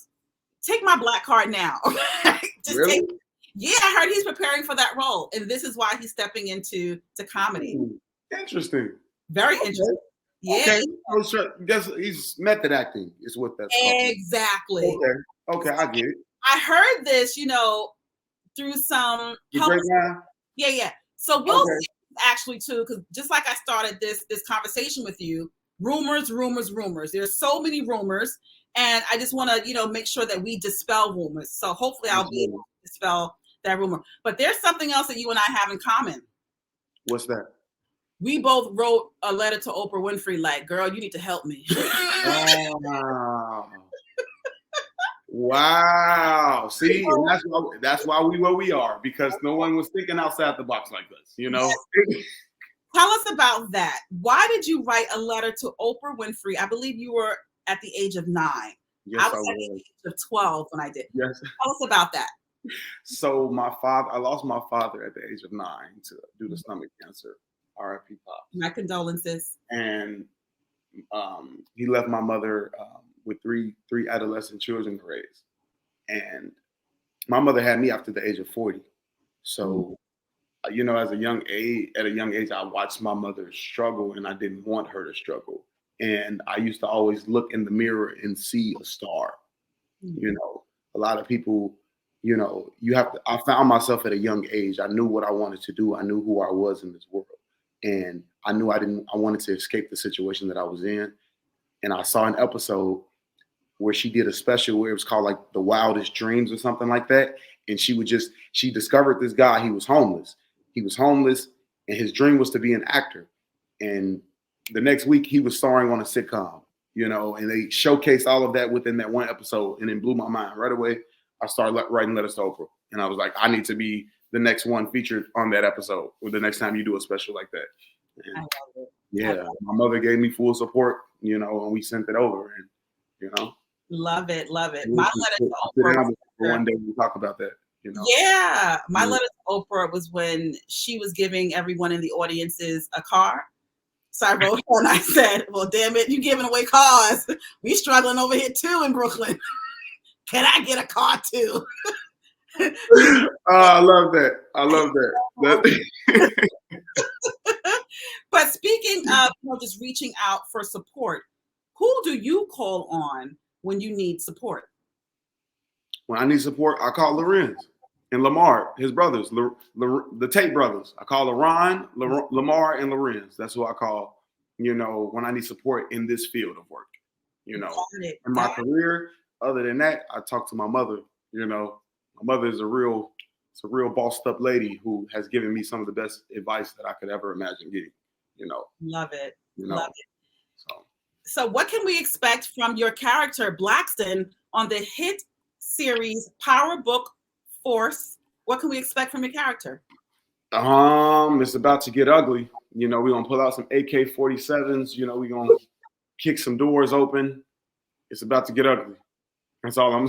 Take my black card now.
Really?
I heard he's preparing for that role. And this is why he's stepping into comedy.
Interesting.
Very interesting. Yeah.
Okay. Oh, sure. Guess he's method acting is what that's called.
Exactly.
Okay, I get it.
I heard this, through some Yeah. So we'll see actually too, because just like I started this conversation with you, rumors. There's so many rumors, and I just want to, make sure that we dispel rumors. So hopefully I'll be able to dispel that rumor. But there's something else that you and I have in common.
What's that?
We both wrote a letter to Oprah Winfrey like, girl, you need to help me.
Wow. See, and that's why we where we are, because no one was thinking outside the box like this,
Yes. Tell us about that. Why did you write a letter to Oprah Winfrey? I believe you were at the age of 9.
Yes,
I was at the age of 12 when I did.
Yes.
Tell us about that.
So I lost my father at the age of 9 due to stomach cancer. R.I.P. Pop.
My condolences.
And he left my mother with three adolescent children to raise. And my mother had me after the age of 40. So, at a young age, I watched my mother struggle, and I didn't want her to struggle. And I used to always look in the mirror and see a star. A lot of people, I found myself at a young age. I knew what I wanted to do. I knew who I was in this world. And I knew I wanted to escape the situation that I was in. And I saw an episode where she did a special where it was called like The Wildest Dreams or something like that. And she discovered this guy. He was homeless, and his dream was to be an actor. And the next week he was starring on a sitcom, and they showcased all of that within that one episode, and it blew my mind. Right away, I started writing letters to Oprah, and I was like, I need to be the next one featured on that episode, or the next time you do a special like that. And
I love it.
yeah, my mother gave me full support, and we sent it over, and
Love it. My letter to Oprah.
One day we'll talk about that.
Yeah, my letter to Oprah was when she was giving everyone in the audiences a car. So I wrote her and I said, well, damn it, you giving away cars. We struggling over here too in Brooklyn. Can I get a car too?
I love that.
But speaking of just reaching out for support, who do you call on when you need support?
When I need support, I call Larenz and Lamar, his brothers, the Tate brothers. I call Laron, Lamar, and Larenz. That's who I call, when I need support in this field of work. In my career, other than that, I talk to my mother. My mother is a real bossed up lady who has given me some of the best advice that I could ever imagine getting.
Love it. Love it. So what can we expect from your character Braxton on the hit series Power Book Force? What can we expect from your character?
It's about to get ugly. We're gonna pull out some AK-47s. We're gonna kick some doors open. It's about to get ugly. That's all I can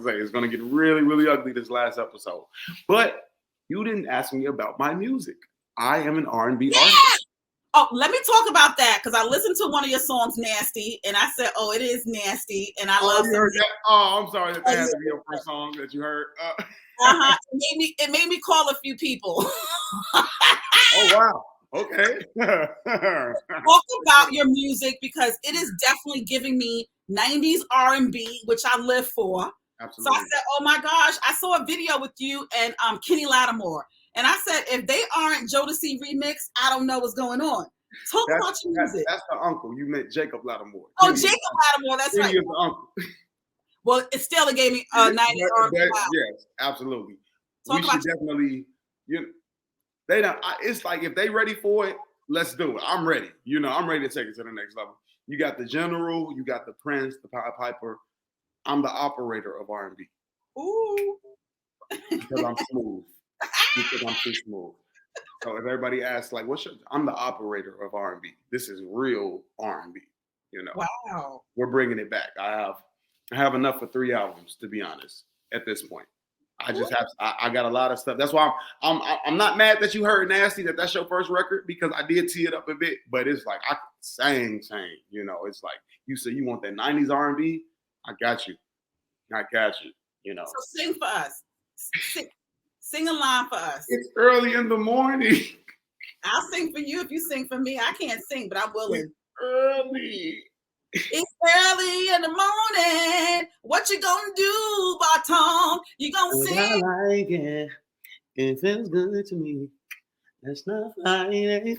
say. It's gonna get really, really ugly this last episode. But you didn't ask me about my music. I am an R&B artist.
Oh, let me talk about that because I listened to one of your songs, "Nasty," and I said, "Oh, it is nasty," and I love it.
Oh, I'm sorry. That has to be your first song that you heard.
It made me call a few people.
Oh wow. Okay.
Talk about your music because it is definitely giving me 90s R&B, which I live for.
Absolutely.
So I said, "Oh my gosh!" I saw a video with you and Kenny Lattimore. And I said, if they aren't Jodeci remix, I don't know what's going on. Talk about your music.
That's the uncle. You meant Jacob Lattimore.
Oh, Jacob Lattimore. That's right.
Is the uncle.
Well, it still gave me 90 R&B.
Yes, absolutely. We should definitely. They don't. It's like if they ready for it, let's do it. I'm ready. I'm ready to take it to the next level. You got the General. You got the Prince, the Pied Piper. I'm the operator of R&B.
Ooh.
Because I'm smooth. Because I'm too smooth. So if everybody asks, like, I'm the operator of R&B. This is real R&B.
Wow.
We're bringing it back. I have enough for 3 albums, to be honest. At this point, I just have. I got a lot of stuff. That's why I'm not mad that you heard "Nasty." That's your first record because I did tee it up a bit. But it's like I sang. It's like you said you want that 90s R&B. I got you. So
sing for us. Sing a line for us.
It's early in the morning.
I'll sing for you if you sing for me. I can't sing, but I'm willing.
It's early.
It's early in the morning. What you gonna do, Barton? You gonna sing?
I like it. It feels good to me. That's not Friday.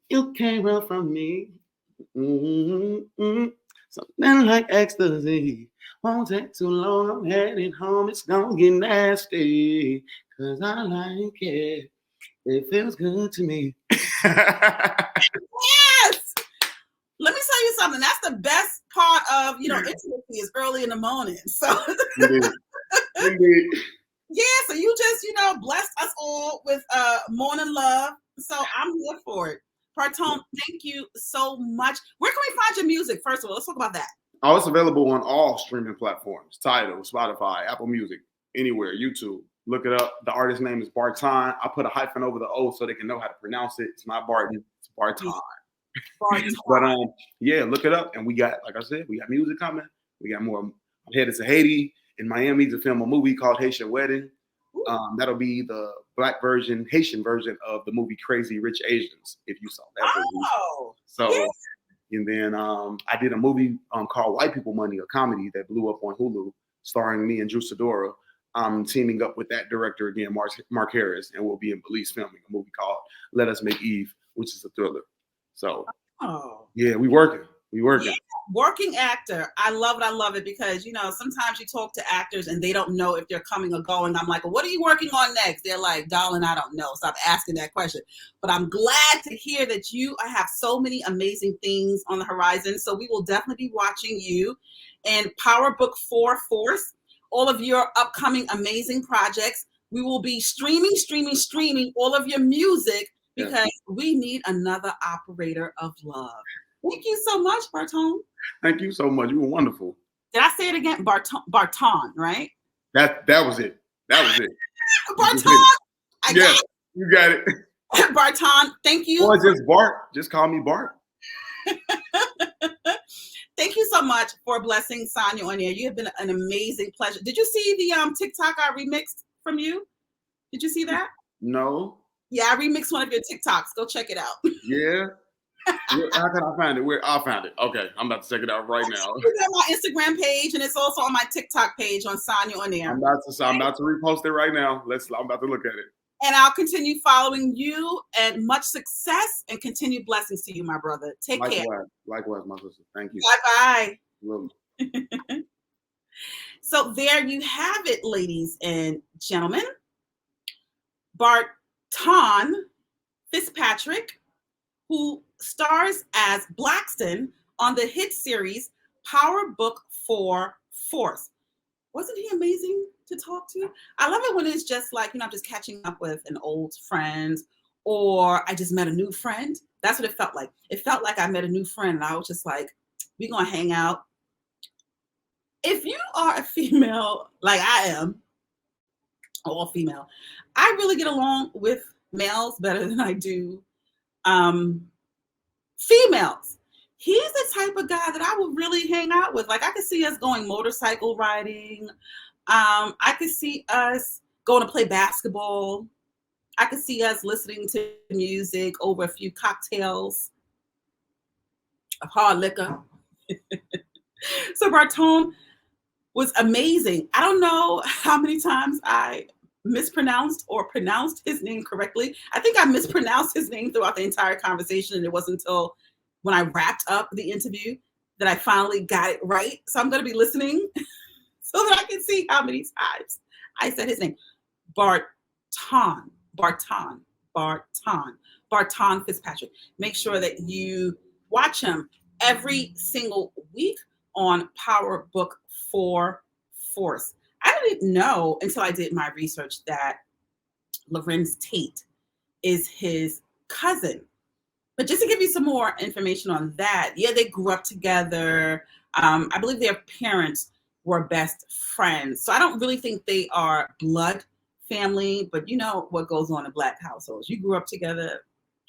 You can't run from me. Something like ecstasy. Won't take too long. I'm heading home. It's gonna get nasty. Cause I like it. It feels good to me.
Yes. Let me tell you something. That's the best part of intimacy is early in the morning. So
Indeed.
yeah, so you just blessed us all with morning love. So I'm here for it. Barton, thank you so much. Where can we find your music? First of all, let's talk about that.
Oh, it's available on all streaming platforms: Tidal, Spotify, Apple Music, anywhere, YouTube. Look it up. The artist name is Barton. I put a hyphen over the O so they can know how to pronounce it. It's not Barton, it's Barton. But yeah, look it up. And we got, like I said, we got music coming. We got more. I'm headed to Haiti in Miami to film a movie called Haitian Wedding. That'll be the Black version, Haitian version of the movie Crazy Rich Asians, if you saw that movie. So, yeah. And then I did a movie called White People Money, a comedy that blew up on Hulu, starring me and Drew Sidora. I'm teaming up with that director again, Mark Harris, and we'll be in Belize filming a movie called Let Us Make Eve, which is a thriller. So, yeah, we working. Yeah,
working actor. I love it because, sometimes you talk to actors and they don't know if they're coming or going. I'm like, well, what are you working on next? They're like, darling, I don't know. Stop asking that question. But I'm glad to hear that you have so many amazing things on the horizon. So we will definitely be watching you and Power Book 4 Force, all of your upcoming amazing projects. We will be streaming all of your music because we need another operator of love. Thank you so much, Barton.
Thank you so much. You were wonderful.
Did I say it again? Barton, right?
That was it.
Barton.
You got it.
Barton, thank you.
Or just Bart. Just call me Bart.
Thank you so much for blessing Sonya on here. You have been an amazing pleasure. Did you see the TikTok I remixed from you? Did you see that?
No.
Yeah, I remixed one of your TikToks. Go check it out.
Yeah. How can I find it? Where I found it. Okay, I'm about to check it out right now.
It's on my Instagram page, and it's also on my TikTok page on Sonya on Air.
I'm about to repost it right now. I'm about to look at it.
And I'll continue following you, and much success and continued blessings to you, my brother. Take care.
Likewise, my sister. Thank you.
Bye-bye.
Love you.
So there you have it, ladies and gentlemen. Barton Fitzpatrick, who stars as Braxton on the hit series Power Book 4 Force. Wasn't he amazing to talk to? I love it when it's just like, I'm just catching up with an old friend, or I just met a new friend. That's what it felt like. It felt like I met a new friend, and I was just like, we're going to hang out. If you are a female like I am, all female, I really get along with males better than I do females. He's the type of guy that I would really hang out with. Like, I could see us going motorcycle riding. I could see us going to play basketball. I could see us listening to music over a few cocktails of hard liquor. So Barton was amazing. I don't know how many times I mispronounced or pronounced his name correctly. I think I mispronounced his name throughout the entire conversation, and it wasn't until when I wrapped up the interview that I finally got it right. So I'm going to be listening so that I can see how many times I said his name. Barton Fitzpatrick. Make sure that you watch him every single week on Power Book 4 Force. I didn't know until I did my research that Larenz Tate is his cousin. But just to give you some more information on that, yeah, they grew up together. I believe their parents were best friends. So I don't really think they are blood family, but you know what goes on in Black households. You grew up together,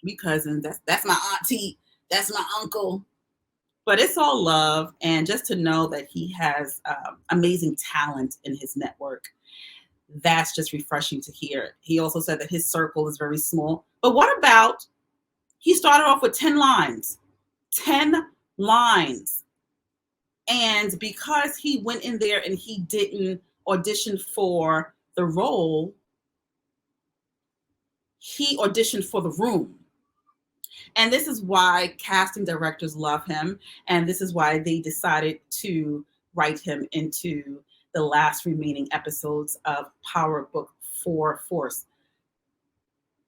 we cousins. That's my auntie. That's my uncle. But it's all love, and just to know that he has amazing talent in his network, that's just refreshing to hear. He also said that his circle is very small. But what about, he started off with 10 lines. 10 lines. And because he went in there and he didn't audition for the role, he auditioned for the room. And this is why casting directors love him. And this is why they decided to write him into the last remaining episodes of Power Book 4 Force.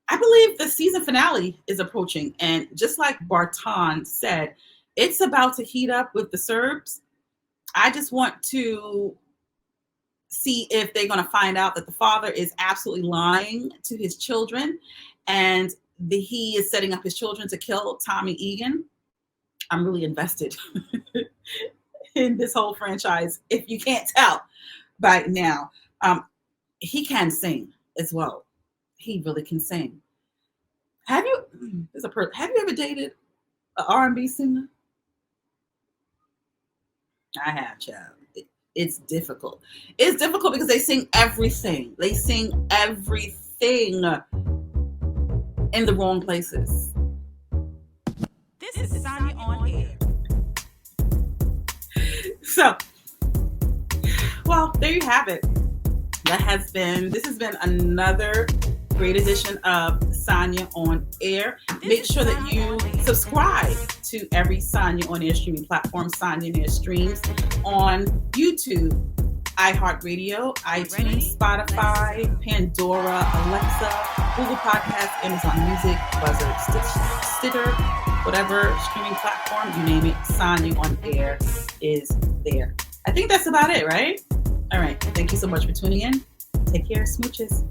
I believe the season finale is approaching. And just like Barton said, it's about to heat up with the Serbs. I just want to see if they're going to find out that the father is absolutely lying to his children, and he is setting up his children to kill Tommy Egan. I'm really invested in this whole franchise, if you can't tell by now. He can sing as well. He really can sing. Have you ever dated an R&B singer? I have, child. It's difficult. It's difficult because they sing everything. They sing everything in the wrong places.
This is Sonya on Air.
So, well, there you have it. This has been another great edition of Sonya on Air. Make sure that you subscribe to every Sonya on Air streaming platform, Sonya on Air streams on YouTube, iHeartRadio, iTunes, Spotify, Pandora, Alexa, Google Podcasts, Amazon Music, Buzzr, Stitcher, whatever streaming platform, you name it, Sonya on Air is there. I think that's about it, right? All right. Thank you so much for tuning in. Take care. Smooches.